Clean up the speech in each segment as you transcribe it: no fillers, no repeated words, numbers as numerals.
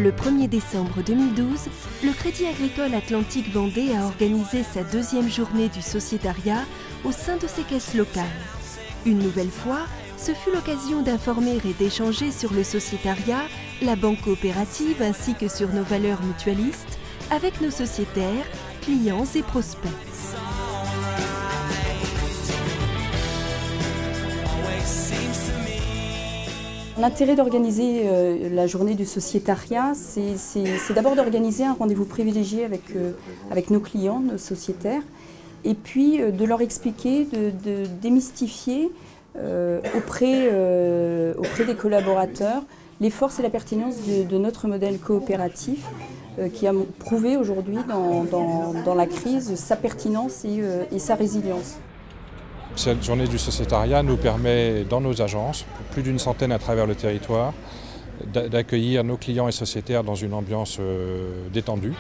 Le 1er décembre 2012, le Crédit Agricole Atlantique Vendée a organisé sa deuxième journée du sociétariat au sein de ses caisses locales. Une nouvelle fois, ce fut l'occasion d'informer et d'échanger sur le sociétariat, la banque coopérative ainsi que sur nos valeurs mutualistes avec nos sociétaires, clients et prospects. L'intérêt d'organiser la journée du sociétariat, c'est d'abord d'organiser un rendez-vous privilégié avec nos clients, nos sociétaires, et puis de leur expliquer, de démystifier auprès des collaborateurs les forces et la pertinence de notre modèle coopératif qui a prouvé aujourd'hui dans la crise sa pertinence et sa résilience. Cette journée du sociétariat nous permet, dans nos agences, plus d'une centaine à travers le territoire, d'accueillir nos clients et sociétaires dans une ambiance détendue.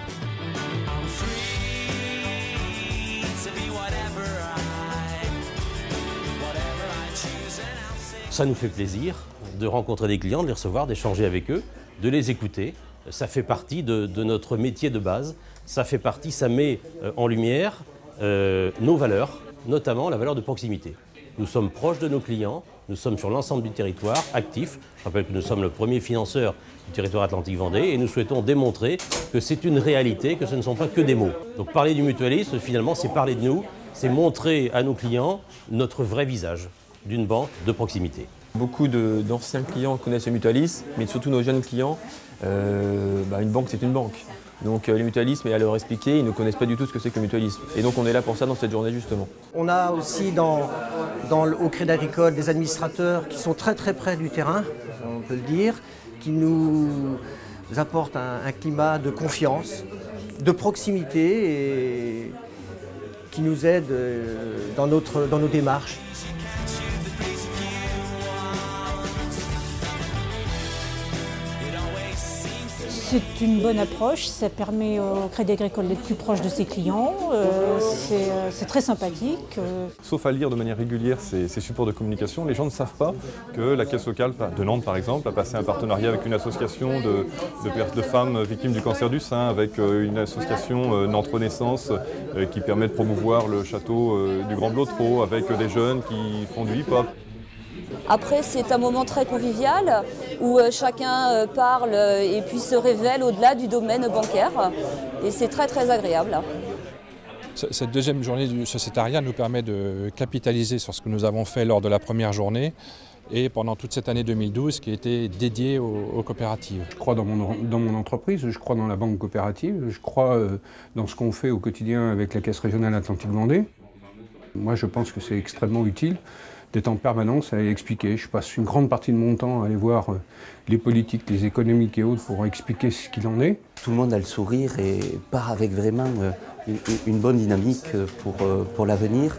Ça nous fait plaisir de rencontrer des clients, de les recevoir, d'échanger avec eux, de les écouter. Ça fait partie de notre métier de base. Ça fait partie, ça met en lumière nos valeurs, notamment la valeur de proximité. Nous sommes proches de nos clients, nous sommes sur l'ensemble du territoire, actifs. Je rappelle que nous sommes le premier financeur du territoire Atlantique Vendée et nous souhaitons démontrer que c'est une réalité, que ce ne sont pas que des mots. Donc parler du mutualisme, finalement, c'est parler de nous, c'est montrer à nos clients notre vrai visage d'une banque de proximité. Beaucoup d'anciens clients connaissent le mutualisme, mais surtout nos jeunes clients, une banque c'est une banque. Donc les mutualismes, et à leur expliquer, ils ne connaissent pas du tout ce que c'est que le mutualisme. Et donc on est là pour ça dans cette journée justement. On a aussi au Crédit Agricole des administrateurs qui sont très près du terrain, on peut le dire, qui nous apportent un climat de confiance, de proximité et qui nous aident dans nos démarches. C'est une bonne approche, ça permet au Crédit Agricole d'être plus proche de ses clients, c'est très sympathique. Sauf à lire de manière régulière ces supports de communication, les gens ne savent pas que la Caisse locale de Nantes par exemple a passé un partenariat avec une association de femmes victimes du cancer du sein, avec une association Nantes Renaissance qui permet de promouvoir le château du Grand Blotreau, avec des jeunes qui font du hip-hop. Après, c'est un moment très convivial où chacun parle et puis se révèle au-delà du domaine bancaire. Et c'est très agréable. Cette deuxième journée du sociétariat nous permet de capitaliser sur ce que nous avons fait lors de la première journée et pendant toute cette année 2012 qui a été dédiée aux coopératives. Je crois dans mon entreprise, je crois dans la banque coopérative, je crois dans ce qu'on fait au quotidien avec la Caisse régionale Atlantique Vendée. Moi, je pense que c'est extrêmement utile d'être en permanence à expliquer. Je passe une grande partie de mon temps à aller voir les politiques, les économiques et autres pour expliquer ce qu'il en est. Tout le monde a le sourire et part avec vraiment une bonne dynamique pour l'avenir.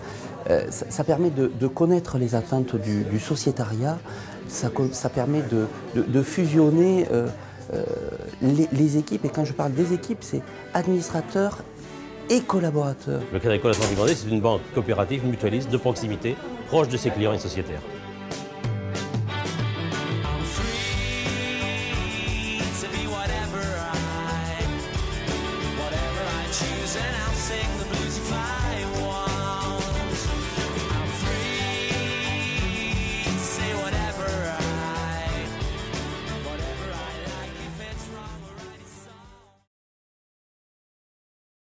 Ça permet de connaître les attentes du sociétariat, ça permet de fusionner les équipes. Et quand je parle des équipes, c'est administrateurs et collaborateurs. Le Crédit Agricole Atlantique Vendée, c'est une banque coopérative mutualiste de proximité, proche de ses clients et sociétaires.